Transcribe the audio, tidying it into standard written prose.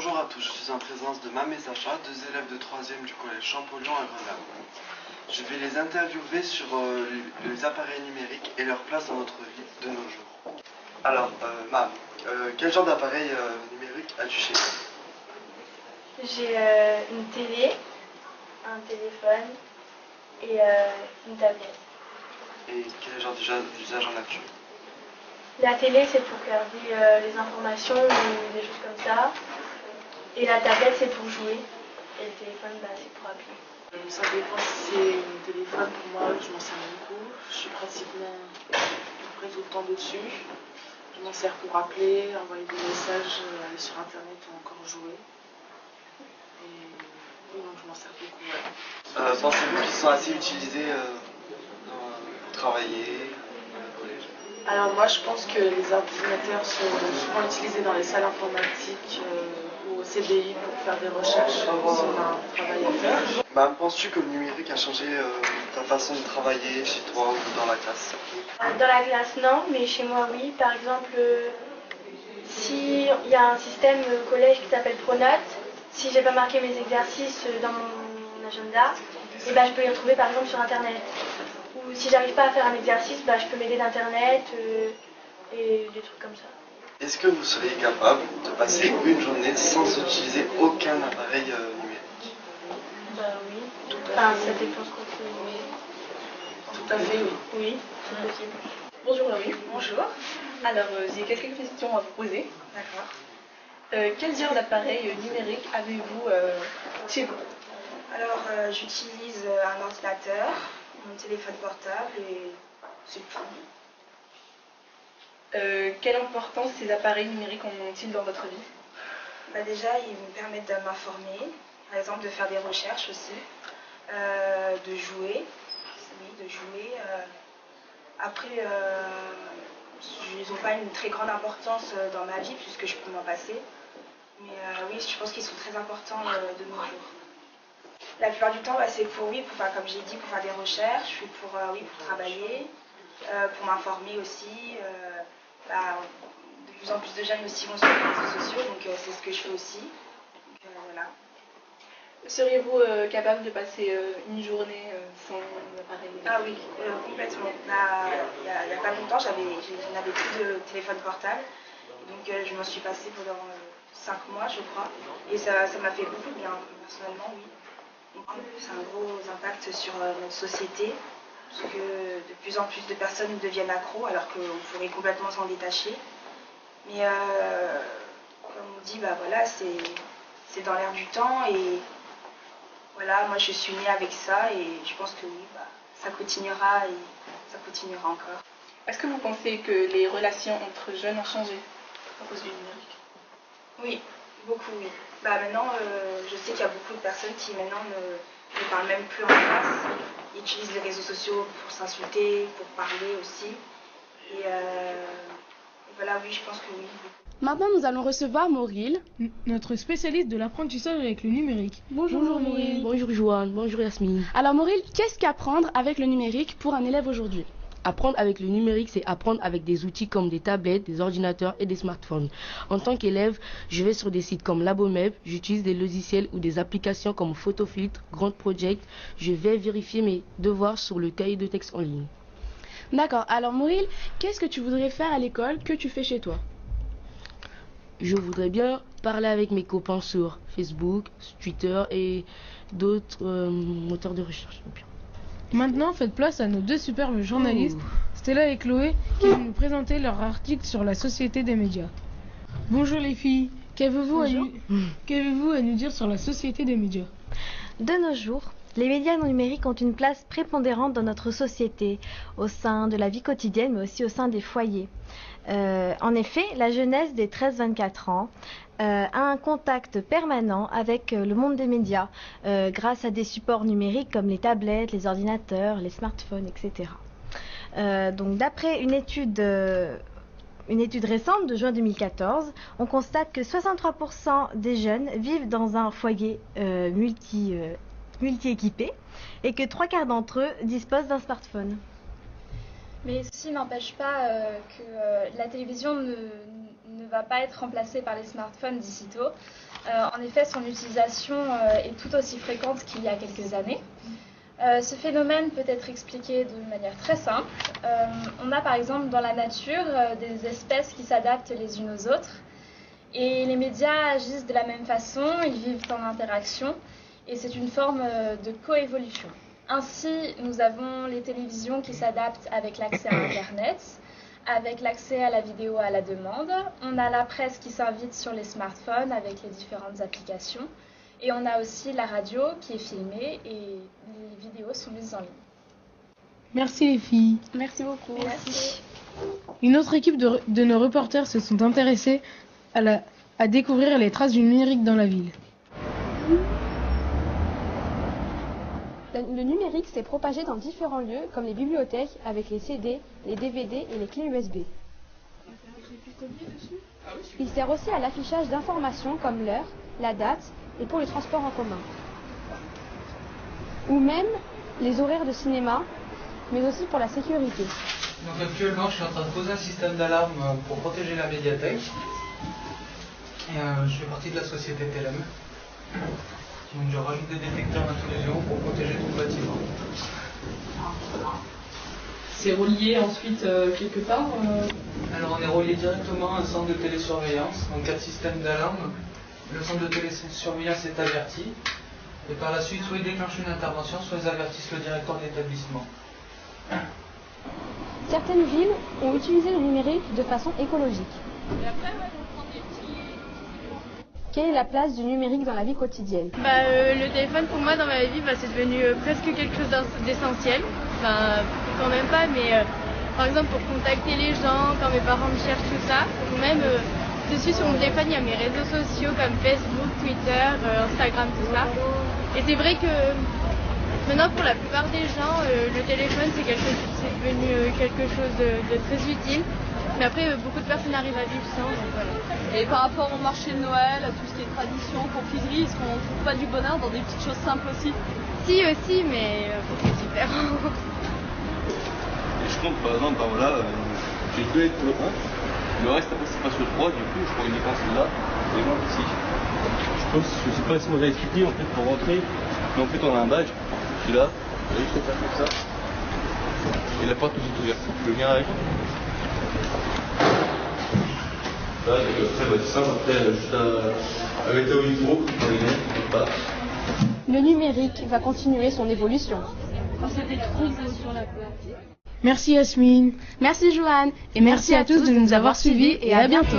Bonjour à tous, je suis en présence de Mam et Sacha, deux élèves de 3e du collège Champollion à Grenoble. Je vais les interviewer sur les appareils numériques et leur place dans notre vie de nos jours. Alors, Mam, quel genre d'appareil numérique as-tu chez toi? J'ai une télé, un téléphone et une tablette. Et quel genre d'usage en as-tu? La télé, c'est pour regarder les informations ou des choses comme ça. Et la tablette, c'est pour jouer. Et le téléphone, c'est pour appeler. Ça dépend si c'est un téléphone. Pour moi, je m'en sers beaucoup. Je suis pratiquement à peu près tout le temps dessus. Je m'en sers pour appeler, envoyer des messages, aller sur internet ou encore jouer. Et oui, donc je m'en sers beaucoup. Ouais. Pensez-vous qu'ils sont assez utilisés pour travailler au collège? Alors moi, je pense que les ordinateurs sont souvent utilisés dans les salles informatiques ou au CDI pour faire des recherches si on a un travail à faire. Mam, penses-tu que le numérique a changé ta façon de travailler chez toi ou dans la classe? Dans la classe, non, mais chez moi, oui. Par exemple, s'il y a un système collège qui s'appelle Pronote, si j'ai pas marqué mes exercices dans mon agenda, et je peux les retrouver par exemple sur Internet. Ou si j'arrive pas à faire un exercice, je peux m'aider d'Internet et des trucs comme ça. Est-ce que vous seriez capable de passer une journée sans utiliser aucun appareil numérique? Oui. Enfin, ça dépend ce qu'on fait. Oui. Tout à fait, oui. Oui, c'est possible. Bonjour Laurie. Bonjour. Alors, j'ai quelques questions à vous poser. D'accord. Quel genre d'appareil numérique avez-vous chez vous? Alors, j'utilise un ordinateur, mon téléphone portable et c'est tout. Quelle importance ces appareils numériques ont-ils dans votre vie? Déjà, ils me permettent de m'informer, par exemple de faire des recherches aussi, de jouer. Oui, de jouer. Après, ils n'ont pas une très grande importance dans ma vie puisque je peux m'en passer. Mais oui, je pense qu'ils sont très importants de nos jours. La plupart du temps, c'est pour, comme j'ai dit, pour faire des recherches, pour travailler, pour m'informer aussi. De plus en plus de jeunes aussi vont sur les réseaux sociaux, donc c'est ce que je fais aussi. Donc, voilà. Seriez-vous capable de passer une journée sans appareil? Ah oui, complètement. Il n'y a pas longtemps, je n'avais plus de téléphone portable. Donc je m'en suis passée pendant 5 mois, je crois. Et ça m'a fait beaucoup de bien, personnellement, oui. Donc c'est un gros impact sur notre société, parce que de plus en plus de personnes deviennent accros, alors qu'on pourrait complètement s'en détacher. Mais comme on dit, c'est dans l'air du temps. Et voilà, moi je suis née avec ça et je pense que oui, ça continuera et ça continuera encore. Est-ce que vous pensez que les relations entre jeunes ont changé à cause du numérique? Oui, beaucoup, oui. Maintenant, je sais qu'il y a beaucoup de personnes qui maintenant ne parlent même plus en classe. Ils utilisent les réseaux sociaux pour s'insulter, pour parler aussi. Et voilà, oui, je pense que oui. Maintenant, nous allons recevoir Mauril, notre spécialiste de l'apprentissage avec le numérique. Bonjour Mauril. Bonjour Joanne, bonjour Yasmine. Alors Mauril, qu'est-ce qu'apprendre avec le numérique pour un élève aujourd'hui? Apprendre avec le numérique, c'est apprendre avec des outils comme des tablettes, des ordinateurs et des smartphones. En tant qu'élève, je vais sur des sites comme Labomeb, j'utilise des logiciels ou des applications comme Photofiltre, Grand Project. Je vais vérifier mes devoirs sur le cahier de texte en ligne. D'accord. Alors Mauril, qu'est-ce que tu voudrais faire à l'école que tu fais chez toi? Je voudrais bien parler avec mes copains sur Facebook, Twitter et d'autres moteurs de recherche. Maintenant, faites place à nos deux superbes journalistes, Stella et Chloé, qui vont nous présenter leur article sur la société des médias. Bonjour les filles, qu'avez-vous à nous dire sur la société des médias? De nos jours, les médias numériques ont une place prépondérante dans notre société, au sein de la vie quotidienne, mais aussi au sein des foyers. En effet, la jeunesse des 13-24 ans a un contact permanent avec le monde des médias grâce à des supports numériques comme les tablettes, les ordinateurs, les smartphones, etc. Donc, d'après une étude récente de juin 2014, on constate que 63% des jeunes vivent dans un foyer multi-équipé et que 3/4 d'entre eux disposent d'un smartphone. Mais ceci n'empêche pas que la télévision ne va pas être remplacé par les smartphones d'ici tôt. En effet, son utilisation est tout aussi fréquente qu'il y a quelques années. Ce phénomène peut être expliqué de manière très simple. On a par exemple dans la nature des espèces qui s'adaptent les unes aux autres. Et les médias agissent de la même façon, ils vivent en interaction. Et c'est une forme de coévolution. Ainsi, nous avons les télévisions qui s'adaptent avec l'accès à Internet, avec l'accès à la vidéo à la demande. On a la presse qui s'invite sur les smartphones avec les différentes applications. Et on a aussi la radio qui est filmée et les vidéos sont mises en ligne. Merci les filles. Merci beaucoup. Merci. Une autre équipe de nos reporters se sont intéressés à découvrir les traces du numérique dans la ville. Le numérique s'est propagé dans différents lieux, comme les bibliothèques, avec les CD, les DVD et les clés USB. Il sert aussi à l'affichage d'informations comme l'heure, la date et pour les transports en commun. Ou même les horaires de cinéma, mais aussi pour la sécurité. Donc actuellement, je suis en train de poser un système d'alarme pour protéger la médiathèque. Et je fais partie de la société TLM. Donc je rajoute des détecteurs d'intrusion pour protéger tout le bâtiment. C'est relié ensuite quelque part Alors on est relié directement à un centre de télésurveillance, donc 4 systèmes d'alarme. Le centre de télésurveillance est averti. Et par la suite, soit ils déclenchent une intervention, soit ils avertissent le directeur de l'établissement. Certaines villes ont utilisé le numérique de façon écologique. Quelle est la place du numérique dans la vie quotidienne? Le téléphone pour moi dans ma vie c'est devenu presque quelque chose d'essentiel. Quand même pas, mais par exemple pour contacter les gens, quand mes parents me cherchent, tout ça. Ou même dessus sur mon téléphone il y a mes réseaux sociaux comme Facebook, Twitter, Instagram, tout ça. Et c'est vrai que maintenant pour la plupart des gens le téléphone c'est devenu quelque chose de très utile. Mais après, beaucoup de personnes arrivent à vivre sans. Donc voilà. Et par rapport au marché de Noël, à tout ce qui est tradition, confiserie, est-ce qu'on ne trouve pas du bonheur dans des petites choses simples aussi? Si, aussi, mais c'est différent. Et je compte par exemple, j'ai 2 lettres pour le 1, le reste après c'est pas sur le 3, du coup je prends uniquement celle-là, et moi ici. Je sais pas si vous avez expliqué en fait pour rentrer, mais en fait on a un badge, qui est là, vous voyez, je peux faire comme ça, et la porte tout est ouverte. Je viens avec. Là, après, c'est simple, après, juste à mettre où il faut, voilà. Le numérique va continuer son évolution. Merci Yasmine. Merci Joanne. Et merci à tous de nous avoir suivis et à bientôt.